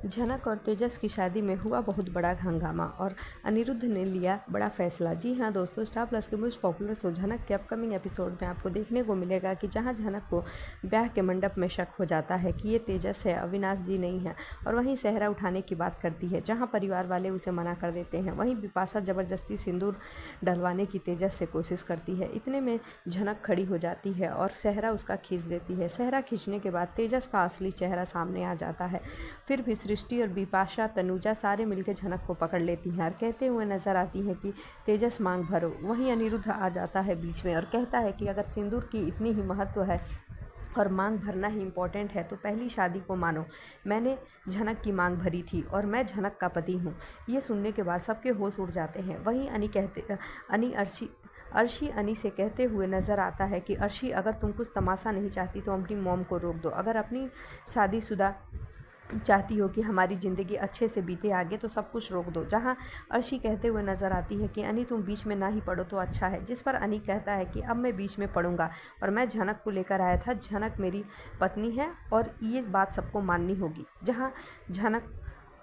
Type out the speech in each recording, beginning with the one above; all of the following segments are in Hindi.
झनक और तेजस की शादी में हुआ बहुत बड़ा हंगामा और अनिरुद्ध ने लिया बड़ा फैसला। जी हाँ दोस्तों, स्टार प्लस के मोस्ट पॉपुलर शो झनक के अपकमिंग एपिसोड में आपको देखने को मिलेगा कि जहां झनक को ब्याह के मंडप में शक हो जाता है कि ये तेजस है, अविनाश जी नहीं है, और वहीं सेहरा उठाने की बात करती है जहाँ परिवार वाले उसे मना कर देते हैं। वहीं बिपाशा ज़बरदस्ती सिंदूर डलवाने की तेजस से कोशिश करती है। इतने में झनक खड़ी हो जाती है और सेहरा उसका खींच देती है। सेहरा खींचने के बाद तेजस का असली चेहरा सामने आ जाता है। फिर भी सृष्टि और बिपाशा, तनुजा सारे मिलकर झनक को पकड़ लेती हैं और कहते हुए नजर आती हैं कि तेजस मांग भरो। वहीं अनिरुद्ध आ जाता है बीच में और कहता है कि अगर सिंदूर की इतनी ही महत्व है और मांग भरना ही इम्पोर्टेंट है तो पहली शादी को मानो। मैंने झनक की मांग भरी थी और मैं झनक का पति हूँ। ये सुनने के बाद सबके होश उड़ जाते हैं। वहीं अर्शी अनी से कहते हुए नज़र आता है कि अर्शी, अगर तुम कुछ तमाशा नहीं चाहती तो अपनी मॉम को रोक दो। अगर अपनी शादीशुदा चाहती हो कि हमारी ज़िंदगी अच्छे से बीते आगे तो सब कुछ रोक दो। जहां अर्शी कहते हुए नज़र आती है कि अनी तुम बीच में ना ही पड़ो तो अच्छा है, जिस पर अनी कहता है कि अब मैं बीच में पड़ूंगा और मैं झनक को लेकर आया था। झनक मेरी पत्नी है और ये बात सबको माननी होगी। जहां झनक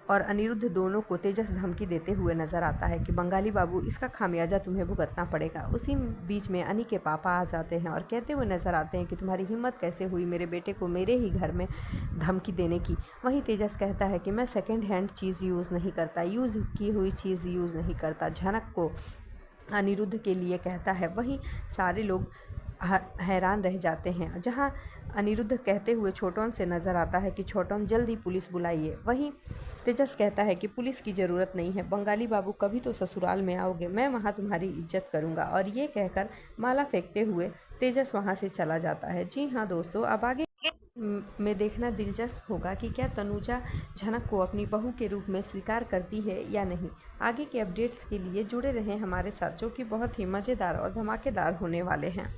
और अनिरुद्ध दोनों को तेजस धमकी देते हुए नजर आता है कि बंगाली बाबू, इसका खामियाजा तुम्हें भुगतना पड़ेगा। उसी बीच में अनी के पापा आ जाते हैं और कहते हुए नजर आते हैं कि तुम्हारी हिम्मत कैसे हुई मेरे बेटे को मेरे ही घर में धमकी देने की। वहीं तेजस कहता है कि मैं सेकेंड हैंड चीज़ यूज़ नहीं करता, यूज़ की हुई चीज़ यूज़ नहीं करता। झनक को अनिरुद्ध के लिए कहता है। वहीं सारे लोग हैरान रह जाते हैं। जहां अनिरुद्ध कहते हुए छोटन से नज़र आता है कि छोटन जल्दी पुलिस बुलाइए। वहीं तेजस कहता है कि पुलिस की ज़रूरत नहीं है, बंगाली बाबू कभी तो ससुराल में आओगे, मैं वहां तुम्हारी इज्जत करूंगा। और ये कहकर माला फेंकते हुए तेजस वहां से चला जाता है। जी हाँ दोस्तों, अब आगे में देखना दिलचस्प होगा कि क्या तनुजा झनक को अपनी बहू के रूप में स्वीकार करती है या नहीं। आगे के अपडेट्स के लिए जुड़े रहें हमारे साथ, जो कि बहुत ही मज़ेदार और धमाकेदार होने वाले हैं।